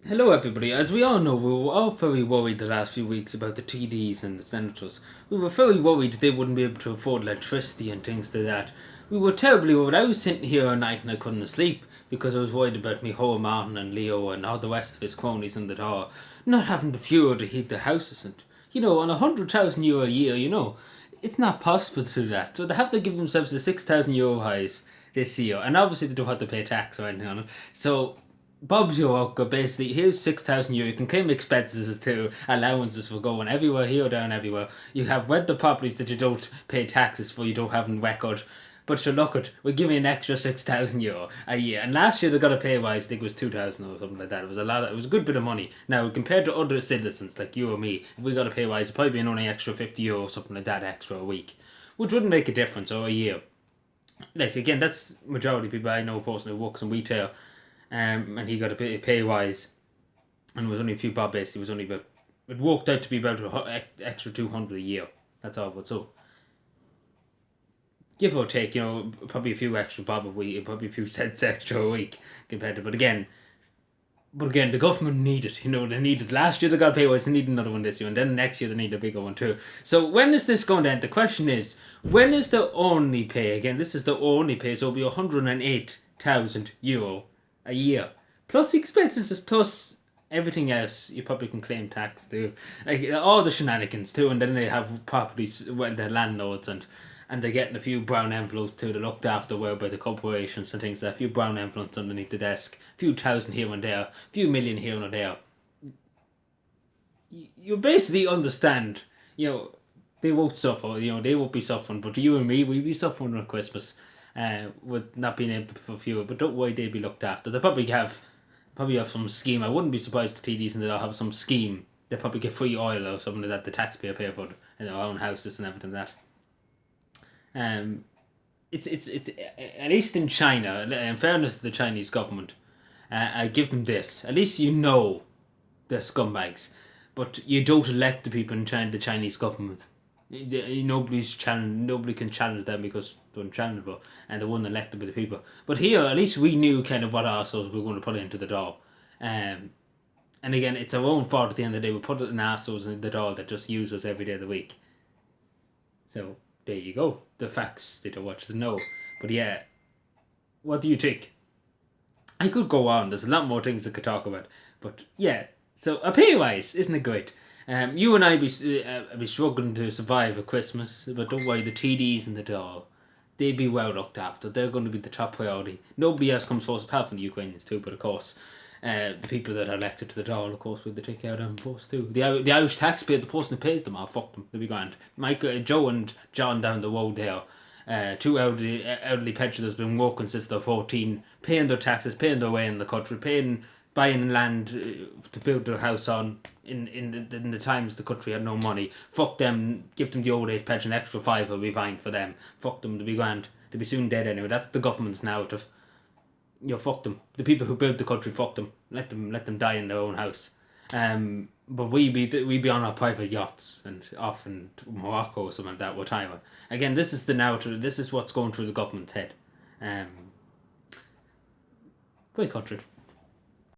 Hello, everybody. As we all know, we were all very worried the last few weeks about the TDs and the senators. We were very worried they wouldn't be able to afford electricity and things like that. We were terribly worried. I was sitting here at night and I couldn't sleep because I was worried about me whole Martin and Leo and all the rest of his cronies in the tower not having the fuel to heat their houses. And, on €100,000 a year, it's not possible to do that. So they have to give themselves the €6,000 highs this year. And obviously they don't have to pay tax or anything on it. So Bob's your worker, basically. Here's €6,000. You can claim expenses to allowances for going everywhere, here, down, everywhere. You have rental properties that you don't pay taxes for, you don't have in record. But sure, look at, we give you an extra €6,000 a year. And last year they got a pay rise, I think it was 2,000 or something like that. It was it was a good bit of money. Now, compared to other citizens like you or me, if we got a pay rise, it'd probably be an only extra €50 or something like that extra a week, which wouldn't make a difference, or a year. Like, again, that's majority of people I know personally who works in retail, and he got a pay rise, and it was only a few bob basically. It was only about, it worked out to be about extra 200 a year. That's all. But so, give or take, probably a few extra bob a week, probably a few cents extra a week compared to. But again, the government need it. They needed last year. They got a pay rise. They need another one this year, and then next year they need a bigger one too. So when is this going to end? The question is, when is the only pay? Again, this is the only pay. So it'll be €108,000 a year, plus expenses, plus everything else. You probably can claim tax too, like all the shenanigans too. And then they have properties, well, the landlords, and they're getting a few brown envelopes too. They're looked after well by the corporations and things. A few brown envelopes underneath the desk, a few thousand here and there, a few million here and there. You basically understand, they won't suffer. They won't be suffering, but you and me, we'll be suffering on Christmas, with not being able to fulfill. But don't worry, they'll be looked after. They probably have some scheme. I wouldn't be surprised if TDs and they'll have some scheme. They probably get free oil or something like that. The taxpayer pay for it in their own houses and everything like that. It's at least in China. In fairness to the Chinese government, I give them this. At least they're scumbags, but you don't elect the people in China, the Chinese government. Nobody can challenge them because they're unchallengeable, and they weren't elected by the people. But here, at least we knew kind of what arseholes we were going to put into the door. And again, it's our own fault at the end of the day. We put it in arseholes in the door that just use us every day of the week. So there you go. The facts they don't watch the know. But yeah, what do you think? I could go on. There's a lot more things I could talk about. But yeah, so a pay rise, isn't it great? You and I be struggling to survive at Christmas, but don't worry, the TDs and the doll, they'd be well looked after. They're going to be the top priority. Nobody else comes first, apart from the Ukrainians too, but of course, the people that are elected to the doll, of course, will take care of them first too. The Irish taxpayer, the person who pays them, fuck them, they'll be grand. Joe and John down the road there, two elderly pensioners been working since they're 14, paying their taxes, paying their way in the country, buying land to build their house on in the times the country had no money. Fuck them, give them the old age pension, extra five will be fine for them. Fuck them, they'll be grand. They'll be soon dead anyway. That's the government's narrative. Fuck them. The people who built the country, fuck them. Let them die in their own house. But we be on our private yachts and off in Morocco or something like that with Taiwan. Again, this is the narrative. This is what's going through the government's head. Great country.